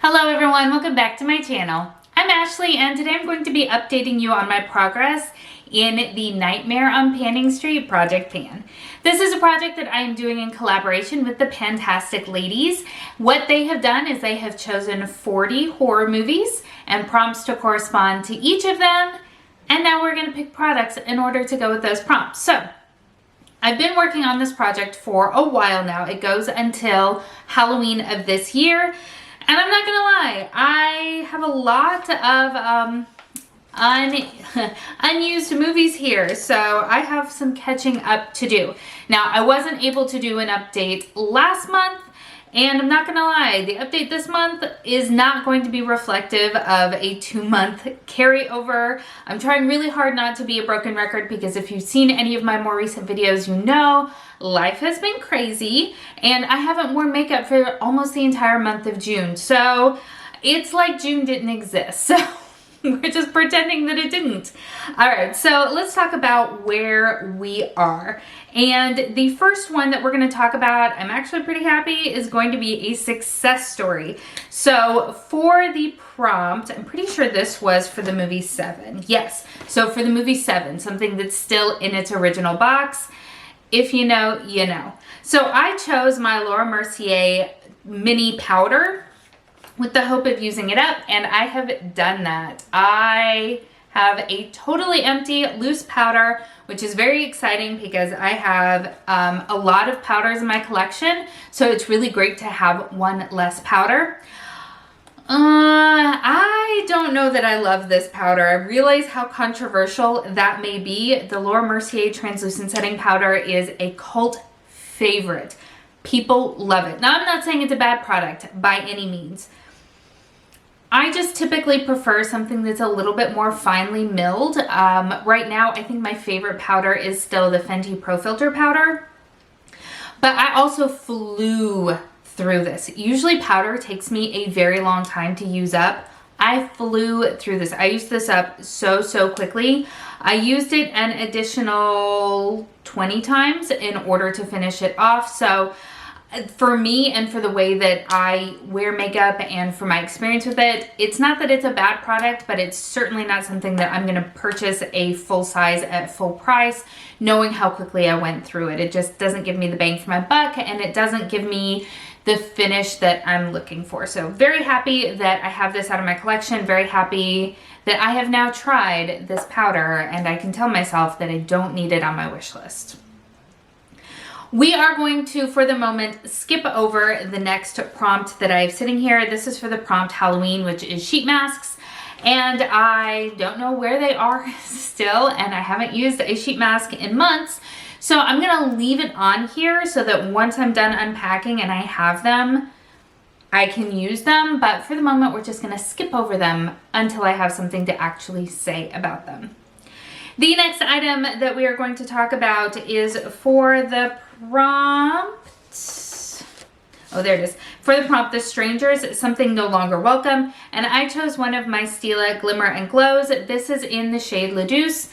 Hello everyone, welcome back to my channel. I'm Ashley and today I'm going to be updating you on my progress in the Nightmare on Panning Street Project Pan. This is a project that I am doing in collaboration with the PANtastic ladies. What they have done is they have chosen 40 horror movies and prompts to correspond to each of them, and now we're going to pick products in order to go with those prompts. So I've been working on this project for a while now. It goes until Halloween of this year. And I'm not gonna lie, I have a lot of unused movies here, so I have some catching up to do. Now, I wasn't able to do an update last month, and I'm not gonna lie, the update this month is not going to be reflective of a 2-month carryover. I'm trying really hard not to be a broken record because if you've seen any of my more recent videos, you know life has been crazy and I haven't worn makeup for almost the entire month of June. So it's like June didn't exist. So we're just pretending that it didn't. All right, so let's talk about where we are. And the first one that we're going to talk about, I'm actually pretty happy, is going to be a success story. So for the prompt, I'm pretty sure this was for the movie 7. Yes, so for the movie 7, something that's still in its original box. If you know, you know. So I chose my Laura Mercier mini powder with the hope of using it up, and I have done that. I have a totally empty loose powder, which is very exciting because I have a lot of powders in my collection, so it's really great to have one less powder. I don't know that I love this powder. I realize how controversial that may be. The Laura Mercier translucent setting powder is a cult favorite. People love it. Now, I'm not saying it's a bad product by any means. I just typically prefer something that's a little bit more finely milled. Right now, I think my favorite powder is still the Fenty Pro Filter powder. But I also flew through this. Usually powder takes me a very long time to use up. I flew through this. I used this up so quickly. I used it an additional 20 times in order to finish it off. So for me and for the way that I wear makeup and for my experience with it, it's not that it's a bad product, but it's certainly not something that I'm going to purchase a full size at full price, knowing how quickly I went through it. It just doesn't give me the bang for my buck, and it doesn't give me the finish that I'm looking for. So very happy that I have this out of my collection. Very happy that I have now tried this powder, and I can tell myself that I don't need it on my wish list. We are going to, for the moment, skip over the next prompt that I have sitting here. This is for the prompt Halloween, which is sheet masks. And I don't know where they are still, and I haven't used a sheet mask in months. So I'm gonna leave it on here so that once I'm done unpacking and I have them, I can use them. But for the moment, we're just gonna skip over them until I have something to actually say about them. The next item that we are going to talk about is for the prompt. Oh, there it is. For the prompt, The Strangers, Something No Longer Welcome. And I chose one of my Stila Glimmer and Glows. This is in the shade La Douce.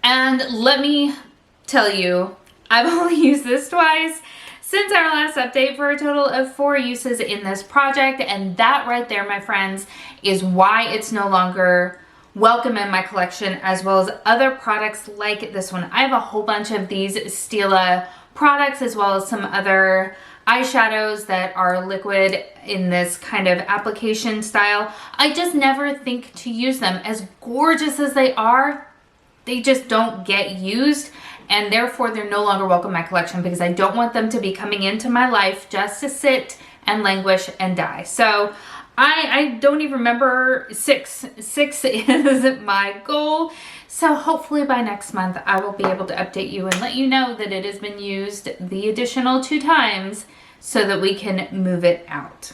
And let me tell you, I've only used this twice since our last update for a total of 4 uses in this project. And that right there, my friends, is why it's no longer welcome in my collection, as well as other products like this one. I have a whole bunch of these Stila products, as well as some other eyeshadows that are liquid in this kind of application style. I just never think to use them. As gorgeous as they are, they just don't get used, and therefore they're no longer welcome in my collection because I don't want them to be coming into my life just to sit and languish and die. So I don't even remember 6. 6 is my goal. So hopefully by next month I will be able to update you and let you know that it has been used the additional 2 times so that we can move it out.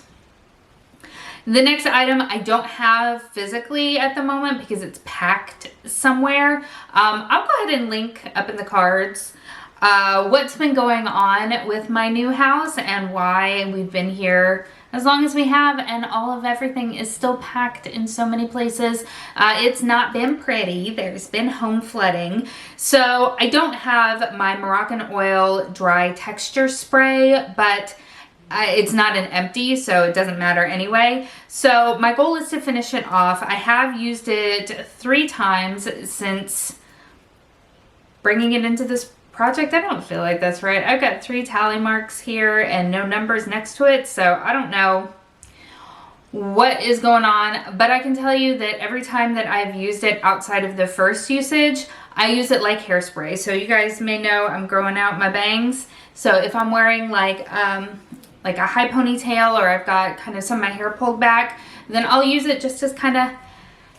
The next item I don't have physically at the moment because it's packed somewhere. I'll go ahead and link up in the cards what's been going on with my new house and why we've been here as long as we have, and all of everything is still packed in so many places. It's not been pretty. There's been home flooding. So I don't have my Moroccan oil dry texture spray, but it's not an empty, so it doesn't matter anyway. So my goal is to finish it off. I have used it 3 times since bringing it into this project. I don't feel like that's right. I've got 3 tally marks here and no numbers next to it, so I don't know what is going on, but I can tell you that every time that I've used it outside of the first usage, I use it like hairspray. So you guys may know I'm growing out my bangs. So if I'm wearing like a high ponytail, or I've got kind of some of my hair pulled back, then I'll use it just as kind of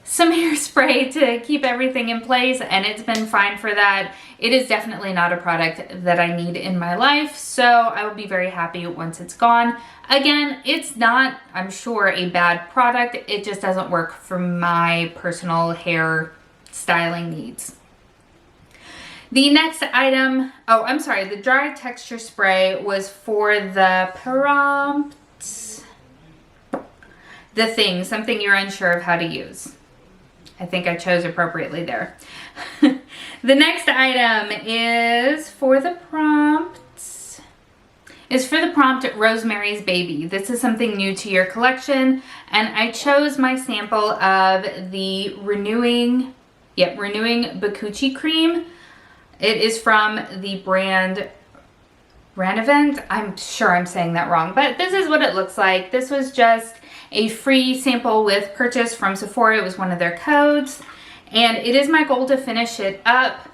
some hairspray to keep everything in place, and it's been fine for that. It is definitely not a product that I need in my life, so I will be very happy once it's gone. Again, it's not, I'm sure, a bad product. It just doesn't work for my personal hair styling needs. The next item, oh, I'm sorry, the dry texture spray was for the prompt, the thing, something you're unsure of how to use. I think I chose appropriately there. The next item is for the prompt, Rosemary's Baby. This is something new to your collection, and I chose my sample of the Renewing Bakuchi Cream. It is from the brand Ranevent. I'm sure I'm saying that wrong, but this is what it looks like. This was just a free sample with purchase from Sephora. It was one of their codes, and it is my goal to finish it up.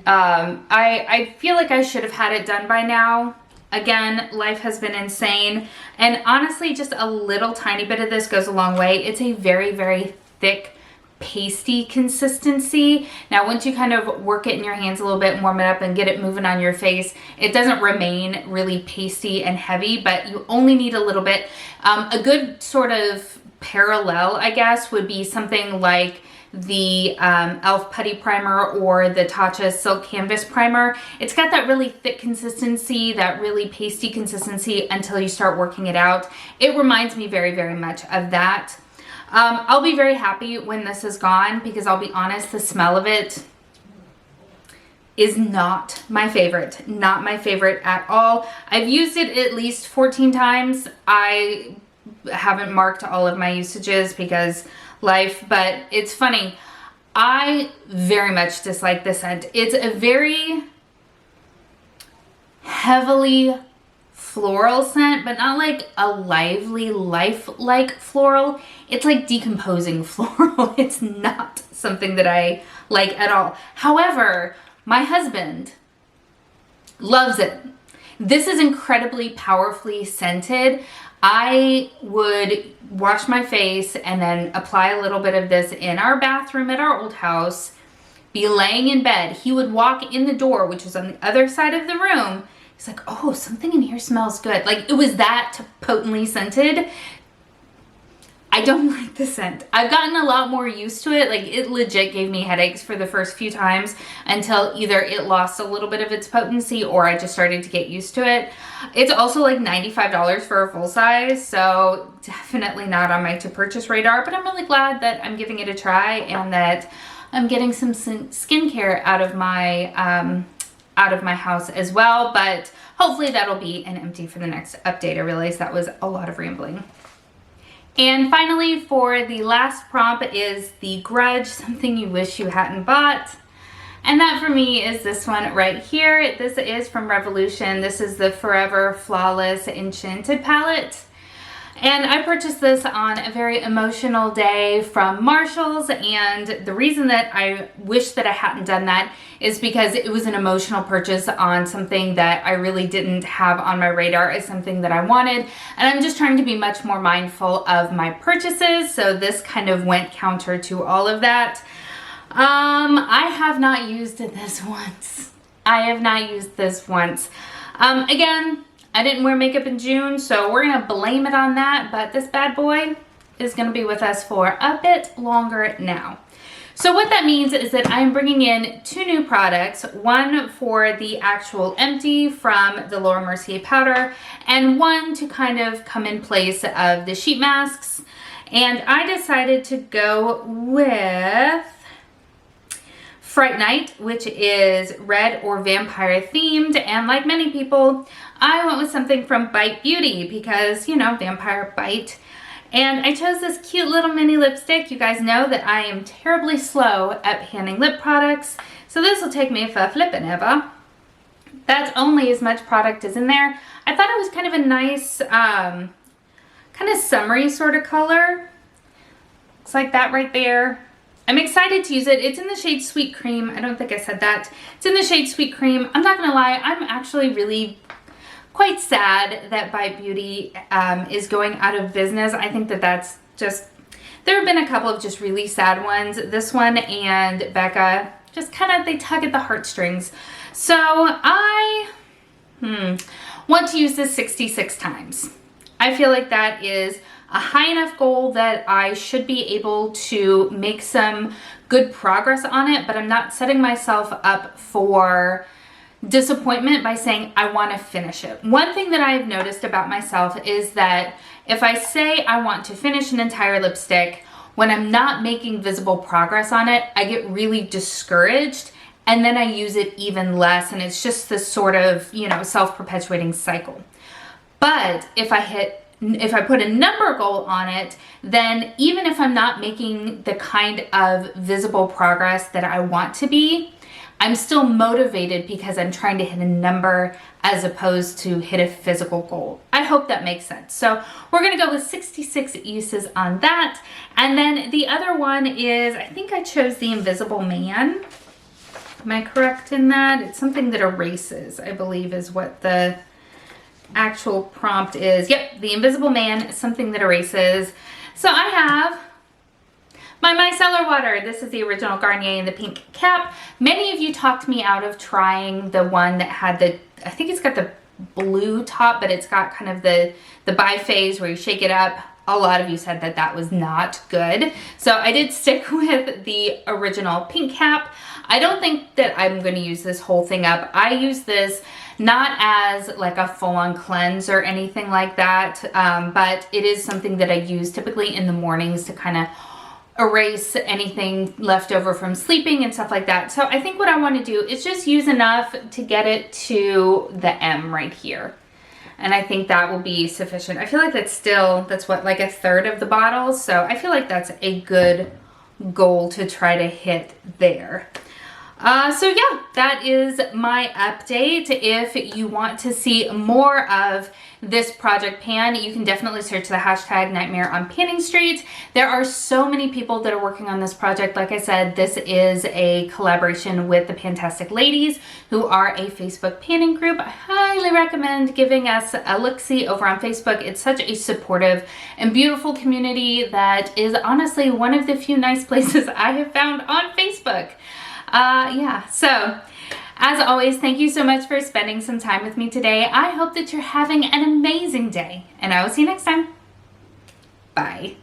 I feel like I should have had it done by now. Again, life has been insane, and honestly, just a little tiny bit of this goes a long way. It's a very, very thick, pasty consistency. Now, once you kind of work it in your hands a little bit and warm it up and get it moving on your face, it doesn't remain really pasty and heavy, but you only need a little bit. A good sort of parallel, I guess, would be something like the e.l.f. Putty Primer or the Tatcha Silk Canvas Primer. It's got that really thick consistency, that really pasty consistency until you start working it out. It reminds me very, very much of that. I'll be very happy when this is gone, because I'll be honest, the smell of it is not my favorite. Not my favorite at all. I've used it at least 14 times. I haven't marked all of my usages because life, but it's funny. I very much dislike this scent. It's a very heavily floral scent, but not like a lively, life-like floral. It's like decomposing floral. It's not something that I like at all. However, my husband loves it. This is incredibly powerfully scented. I would wash my face and then apply a little bit of this in our bathroom at our old house, be laying in bed. He would walk in the door, which was on the other side of the room. He's like, oh, something in here smells good. Like, it was that potently scented. I don't like the scent. I've gotten a lot more used to it. Like, it legit gave me headaches for the first few times until either it lost a little bit of its potency or I just started to get used to it. It's also like $95 for a full size, so definitely not on my to purchase radar, but I'm really glad that I'm giving it a try and that I'm getting some skincare out of my house as well, but hopefully that'll be an empty for the next update. I realized that was a lot of rambling. And finally, for the last prompt is the Grudge, something you wish you hadn't bought. And that for me is this one right here. This is from Revolution. This is the Forever Flawless Enchanted palette. And I purchased this on a very emotional day from Marshall's, and the reason that I wish that I hadn't done that is because it was an emotional purchase on something that I really didn't have on my radar as something that I wanted, and I'm just trying to be much more mindful of my purchases, so this kind of went counter to all of that. I have not used this once. I have not used this once. Again, I didn't wear makeup in June, so we're gonna blame it on that, but this bad boy is gonna be with us for a bit longer now. So what that means is that I'm bringing in 2 new products, one for the actual empty from the Laura Mercier powder, and one to kind of come in place of the sheet masks. And I decided to go with Fright Night, which is red or vampire themed, and like many people, I went with something from Bite Beauty because, you know, Vampire Bite. And I chose this cute little mini lipstick. You guys know that I am terribly slow at panning lip products, so this will take me for flipping ever. That's only as much product as in there. I thought it was kind of a nice, kind of summery sort of color. Looks like that right there. I'm excited to use it. It's in the shade Sweet Cream. I don't think I said that. It's in the shade Sweet Cream. I'm not gonna lie, I'm actually really quite sad that Bite Beauty is going out of business. I think that that's just, there have been a couple of just really sad ones. This one and Becca, just kind of, they tug at the heartstrings. So I want to use this 66 times. I feel like that is a high enough goal that I should be able to make some good progress on it, but I'm not setting myself up for disappointment by saying I want to finish it. One thing that I've noticed about myself is that if I say I want to finish an entire lipstick, when I'm not making visible progress on it, I get really discouraged and then I use it even less, and it's just this sort of, you know, self-perpetuating cycle. But if I put a number goal on it, then even if I'm not making the kind of visible progress that I want to be, I'm still motivated because I'm trying to hit a number as opposed to hit a physical goal. I hope that makes sense. So we're gonna go with 66 uses on that. And then the other one is, I think I chose the Invisible Man. Am I correct in that? It's something that erases, I believe is what the actual prompt is. Yep, the Invisible Man, something that erases. So I have my micellar water. This is the original Garnier in the pink cap. Many of you talked me out of trying the one that had the, I think it's got the blue top, but it's got kind of the biphase where you shake it up. A lot of you said that that was not good. So I did stick with the original pink cap. I don't think that I'm going to use this whole thing up. I use this not as like a full-on cleanse or anything like that, but it is something that I use typically in the mornings to kind of erase anything left over from sleeping and stuff like that. So I think what I want to do is just use enough to get it to the M right here. And I think that will be sufficient. I feel like that's what, like a third of the bottle. So I feel like that's a good goal to try to hit there. So yeah, that is my update. If you want to see more of this project pan, you can definitely search the hashtag Nightmare on Panning Street. There are so many people that are working on this project. Like I said, this is a collaboration with the PANtastic ladies, who are a Facebook panning group. I highly recommend giving us a look-see over on Facebook. It's such a supportive and beautiful community that is honestly one of the few nice places I have found on Facebook. Yeah, so as always, thank you so much for spending some time with me today. I hope that you're having an amazing day, and I will see you next time. Bye.